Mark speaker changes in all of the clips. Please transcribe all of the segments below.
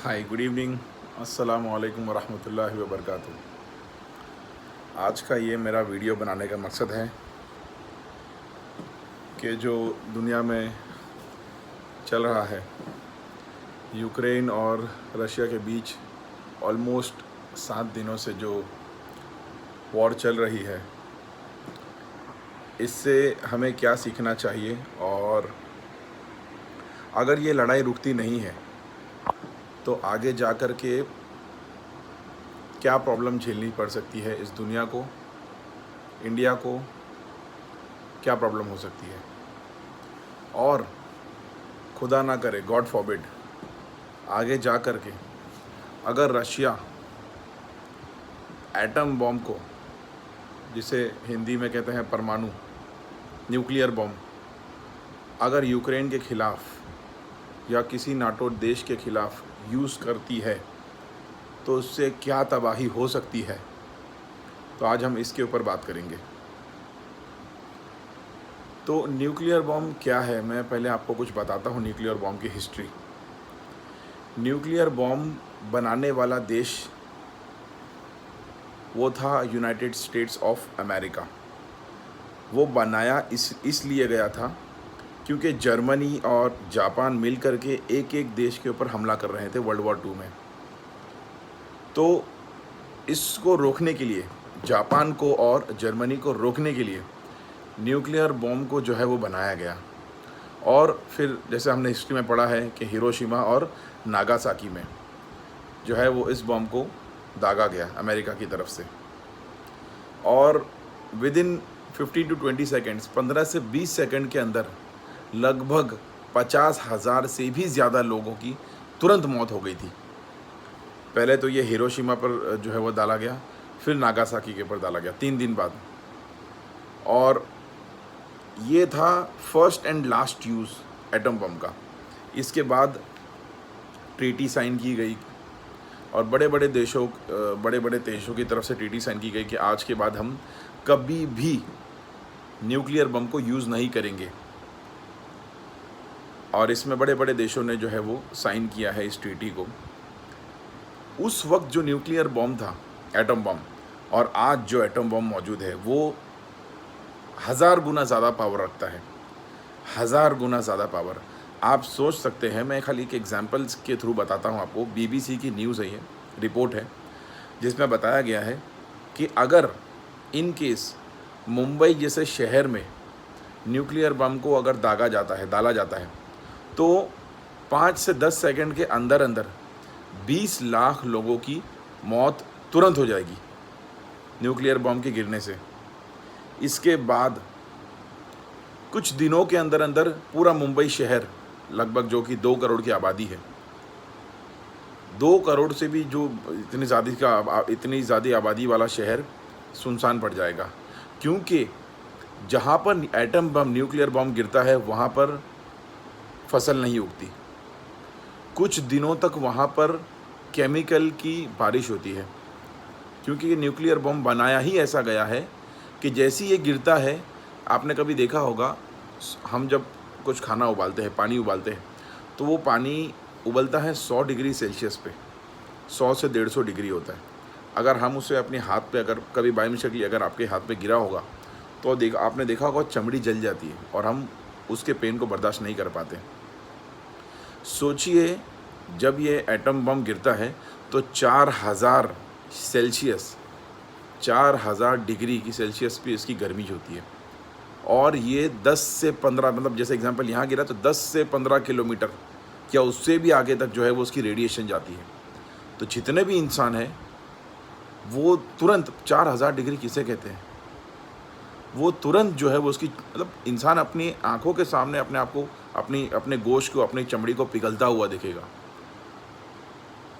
Speaker 1: हाय, good evening. अस्सलामु अलैकुम वरहमतुल्लाहि वबरकातुहू। आज का ये मेरा वीडियो बनाने का मकसद है कि जो दुनिया में चल रहा है, यूक्रेन और रशिया के बीच ऑलमोस्ट 7 दिनों से जो वॉर चल रही है, इससे हमें क्या सीखना चाहिए और अगर ये लड़ाई रुकती नहीं है तो आगे जा कर के क्या प्रॉब्लम झेलनी पड़ सकती है इस दुनिया को, इंडिया को, क्या प्रॉब्लम हो सकती है। और खुदा ना करे, गॉड फॉरबिड, आगे जा कर के अगर रशिया एटम बॉम्ब को, जिसे हिंदी में कहते हैं परमाणु न्यूक्लियर बॉम्ब, अगर यूक्रेन के ख़िलाफ़ या किसी नाटो देश के ख़िलाफ़ यूज़ करती है तो उससे क्या तबाही हो सकती है। तो आज हम इसके ऊपर बात करेंगे। तो न्यूक्लियर बॉम्ब क्या है, मैं पहले आपको कुछ बताता हूँ न्यूक्लियर बॉम्ब की हिस्ट्री। न्यूक्लियर बॉम्ब बनाने वाला देश वो था यूनाइटेड स्टेट्स ऑफ अमेरिका। वो बनाया इसलिए गया था क्योंकि जर्मनी और जापान मिल कर के एक एक देश के ऊपर हमला कर रहे थे वर्ल्ड वॉर 2 में। तो इसको रोकने के लिए, जापान को और जर्मनी को रोकने के लिए न्यूक्लियर बॉम्ब को जो है वो बनाया गया। और फिर जैसे हमने हिस्ट्री में पढ़ा है कि हिरोशिमा और नागासाकी में जो है वो इस बॉम्ब को दागा गया अमेरिका की तरफ से। और विद इन 15 to 20 सेकेंड्स, 15 से 20 सेकंड के अंदर लगभग 50,000 से भी ज़्यादा लोगों की तुरंत मौत हो गई थी। पहले तो ये हिरोशिमा पर जो है वो डाला गया, फिर नागासाकी के ऊपर डाला गया 3 दिन बाद। और ये था first and last use atom bomb का। इसके बाद ट्रीटी साइन की गई और बड़े बड़े देशों की तरफ से ट्रीटी साइन की गई कि आज के बाद हम कभी भी न्यूक्लियर बम को यूज़ नहीं करेंगे। और इसमें बड़े बड़े देशों ने जो है वो साइन किया है इस ट्रीटी को। उस वक्त जो न्यूक्लियर बम था, एटम बम, और आज जो एटम बम मौजूद है वो 1000 गुना ज़्यादा पावर रखता है, 1000 गुना ज़्यादा पावर। आप सोच सकते हैं, मैं खाली एक एग्जांपल्स के थ्रू बताता हूँ आपको। BBC की न्यूज़ है, ये रिपोर्ट है जिसमें बताया गया है कि अगर इन केस मुंबई जैसे शहर में न्यूक्लियर बम को अगर डाला जाता है तो 5 से 10 सेकंड के अंदर अंदर 20 लाख लोगों की मौत तुरंत हो जाएगी न्यूक्लियर बम के गिरने से। इसके बाद कुछ दिनों के अंदर अंदर पूरा मुंबई शहर, लगभग जो कि 2 करोड़ की आबादी है, 2 करोड़ से भी जो इतनी ज़्यादा आबादी वाला शहर सुनसान पड़ जाएगा। क्योंकि जहाँ पर एटम बम, न्यूक्लियर बम गिरता है वहाँ पर फसल नहीं उगती, कुछ दिनों तक वहाँ पर केमिकल की बारिश होती है। क्योंकि ये न्यूक्लियर बम बनाया ही ऐसा गया है कि जैसे ये गिरता है, आपने कभी देखा होगा, हम जब कुछ खाना उबालते हैं, पानी उबालते हैं, तो वो पानी उबलता है 100 डिग्री सेल्सियस पे, 100 से 150 डिग्री होता है। अगर हम उसे अपने हाथ पे, अगर कभी बाई मिस्टेकली अगर आपके हाथ पे गिरा होगा तो आपने देखा होगा चमड़ी जल जाती है और हम उसके पेन को बर्दाश्त नहीं कर पाते। सोचिए, जब ये एटम बम गिरता है तो 4000 सेल्सियस, 4000 डिग्री की सेल्सियस पे इसकी गर्मी होती है। और ये 10 से 15, मतलब जैसे एग्जांपल यहाँ गिरा तो 10 से 15 किलोमीटर या उससे भी आगे तक जो है वो उसकी रेडिएशन जाती है। तो जितने भी इंसान हैं वो तुरंत, 4000 डिग्री किसे कहते हैं, वो तुरंत जो है वो उसकी, मतलब इंसान अपनी आंखों के सामने अपने आप को, अपने गोश्त को, अपनी चमड़ी को पिघलता हुआ दिखेगा।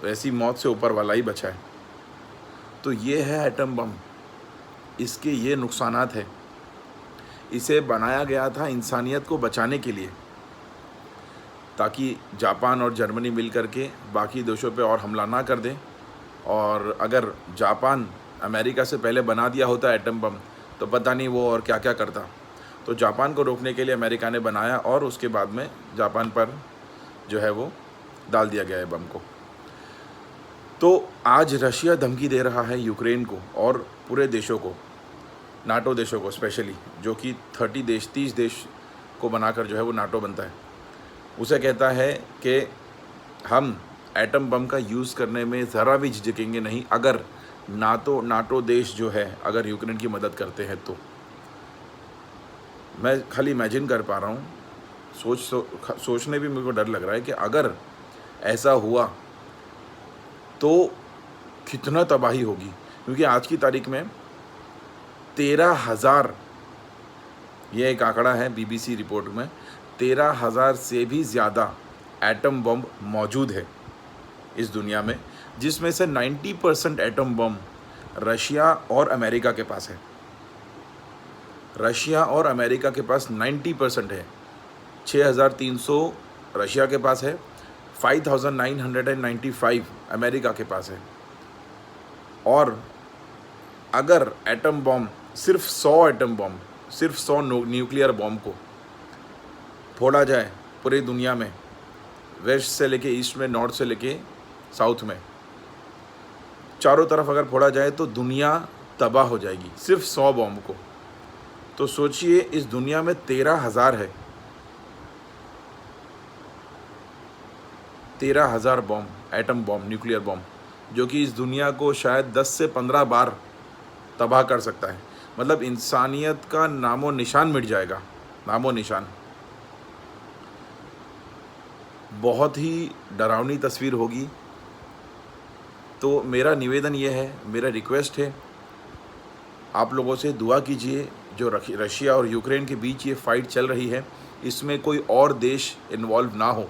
Speaker 1: तो ऐसी मौत से ऊपर वाला ही बचा है। तो ये है एटम बम, इसके ये नुकसानात है। इसे बनाया गया था इंसानियत को बचाने के लिए, ताकि जापान और जर्मनी मिल करके बाकी देशों पे और हमला ना कर दें। और अगर जापान अमेरिका से पहले बना दिया होता एटम बम तो पता नहीं वो और क्या क्या करता। तो जापान को रोकने के लिए अमेरिका ने बनाया और उसके बाद में जापान पर जो है वो डाल दिया गया है बम को। तो आज रशिया धमकी दे रहा है यूक्रेन को और पूरे देशों को, नाटो देशों को स्पेशली, जो कि 30 देश को बनाकर जो है वो नाटो बनता है। उसे कहता है कि हम एटम बम का यूज़ करने में ज़रा भी झिझकेंगे नहीं अगर नाटो देश जो है अगर यूक्रेन की मदद करते हैं तो। मैं खाली इमेजिन कर पा रहा हूँ, सोचने भी मेरे को डर लग रहा है कि अगर ऐसा हुआ तो कितना तबाही होगी। क्योंकि आज की तारीख में 13,000, यह एक आंकड़ा है बीबीसी रिपोर्ट में, 13,000 से भी ज़्यादा एटम बम मौजूद है इस दुनिया में, जिसमें से 90% एटम बम रशिया और अमेरिका के पास है। रशिया और अमेरिका के पास 90% है। 6,300 रशिया के पास है, 5,995 अमेरिका के पास है। और अगर एटम बम सिर्फ 100 न्यूक्लियर बम को फोड़ा जाए पूरी दुनिया में, वेस्ट से लेके ईस्ट में, नॉर्थ से लेके साउथ में, चारों तरफ अगर फोड़ा जाए तो दुनिया तबाह हो जाएगी, सिर्फ 100 बम को। तो सोचिए इस दुनिया में 13,000 है, 13,000 बम, एटम बम, न्यूक्लियर बम, जो कि इस दुनिया को शायद 10 से 15 बार तबाह कर सकता है। मतलब इंसानियत का नामो निशान मिट जाएगा, नामो निशान। बहुत ही डरावनी तस्वीर होगी। तो मेरा निवेदन ये है, मेरा रिक्वेस्ट है, आप लोगों से दुआ कीजिए। जो रशिया और यूक्रेन के बीच ये फ़ाइट चल रही है, इसमें कोई और देश इन्वॉल्व ना हो,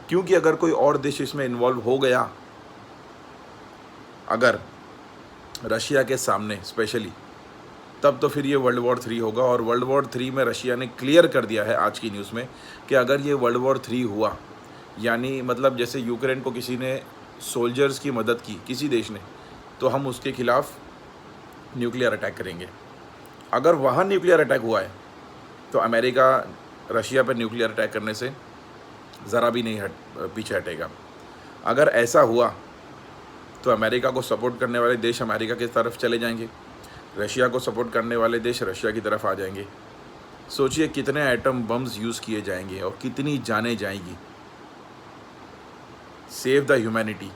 Speaker 1: क्योंकि अगर कोई और देश इसमें इन्वॉल्व हो गया, अगर रशिया के सामने स्पेशली, तब तो फिर ये वर्ल्ड वॉर 3 होगा। और वर्ल्ड वॉर 3 में रशिया ने क्लियर कर दिया है आज की न्यूज़ में कि अगर ये वर्ल्ड वॉर 3 हुआ, यानी मतलब जैसे यूक्रेन को किसी ने सोल्जर्स की मदद की, किसी देश ने, तो हम उसके खिलाफ न्यूक्लियर अटैक करेंगे। अगर वहाँ न्यूक्लियर अटैक हुआ है तो अमेरिका रशिया पर न्यूक्लियर अटैक करने से ज़रा भी नहीं पीछे हटेगा। अगर ऐसा हुआ तो अमेरिका को सपोर्ट करने वाले देश अमेरिका की तरफ चले जाएंगे, रशिया को सपोर्ट करने वाले देश रशिया की तरफ आ जाएंगे। सोचिए कितने एटम बम्स यूज़ किए जाएंगे और कितनी जानें जाएंगी। सेव द ह्यूमैनिटी,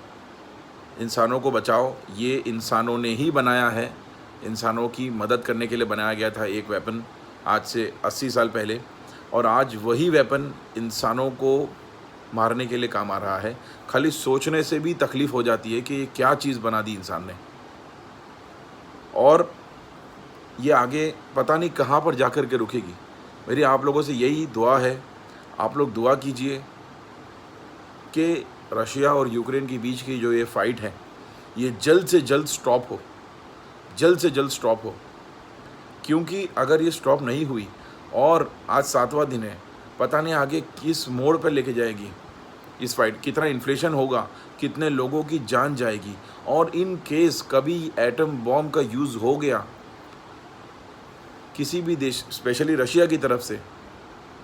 Speaker 1: इंसानों को बचाओ। ये इंसानों ने ही बनाया है, इंसानों की मदद करने के लिए बनाया गया था एक वेपन आज से 80 साल पहले, और आज वही वेपन इंसानों को मारने के लिए काम आ रहा है। खाली सोचने से भी तकलीफ़ हो जाती है कि ये क्या चीज़ बना दी इंसान ने, और ये आगे पता नहीं कहाँ पर जाकर के रुकेगी। मेरी आप लोगों से यही दुआ है, आप लोग दुआ कीजिए कि रशिया और यूक्रेन के बीच की जो ये फ़ाइट है, ये जल्द से जल्द स्टॉप हो, जल्द से जल्द स्टॉप हो। क्योंकि अगर ये स्टॉप नहीं हुई, और आज 7वां दिन है, पता नहीं आगे किस मोड़ पर लेके जाएगी इस फाइट, कितना इन्फ्लेशन होगा, कितने लोगों की जान जाएगी। और इन केस कभी एटम बॉम्ब का यूज़ हो गया किसी भी देश, स्पेशली रशिया की तरफ से,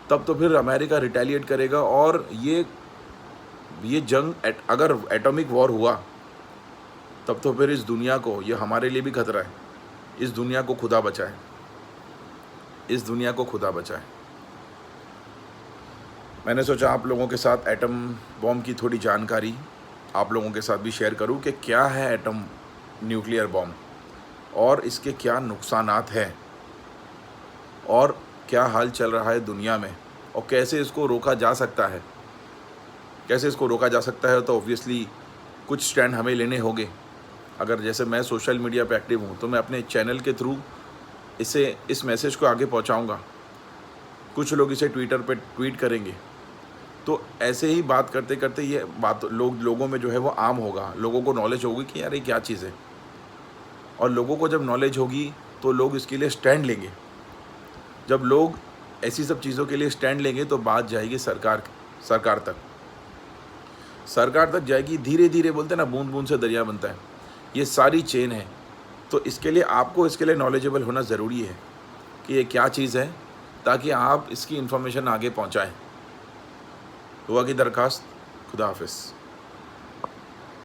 Speaker 1: तब तो फिर अमेरिका रिटेलिएट करेगा। और ये जंग अगर एटॉमिक वॉर हुआ, तब तो फिर इस दुनिया को, ये हमारे लिए भी खतरा है। इस दुनिया को खुदा बचाए, इस दुनिया को खुदा बचाए। मैंने सोचा आप लोगों के साथ एटम बॉम्ब की थोड़ी जानकारी आप लोगों के साथ भी शेयर करूं कि क्या है एटम न्यूक्लियर बॉम्ब और इसके क्या नुकसानात हैं और क्या हाल चल रहा है दुनिया में, और कैसे इसको रोका जा सकता है। कैसे इसको रोका जा सकता है तो ऑब्वियसली कुछ स्टैंड हमें लेने होंगे। अगर जैसे मैं सोशल मीडिया पे एक्टिव हूँ तो मैं अपने चैनल के थ्रू इस मैसेज को आगे पहुँचाऊँगा। कुछ लोग इसे ट्विटर पे ट्वीट करेंगे। तो ऐसे ही बात करते करते ये बात लोगों में जो है वो आम होगा, लोगों को नॉलेज होगी कि यार ये क्या चीज़ है। और लोगों को जब नॉलेज होगी तो लोग इसके लिए स्टैंड लेंगे। जब लोग ऐसी सब चीज़ों के लिए स्टैंड लेंगे तो बात जाएगी सरकार तक जाएगी। धीरे धीरे बोलते हैं ना, बूंद बूंद से दरिया बनता है। ये सारी चेन है। तो इसके लिए आपको इसके लिए नॉलेजेबल होना ज़रूरी है कि ये क्या चीज़ है, ताकि आप इसकी इन्फॉर्मेशन आगे पहुंचाएं। दुआ की दरखास्त। खुदा हाफिज़।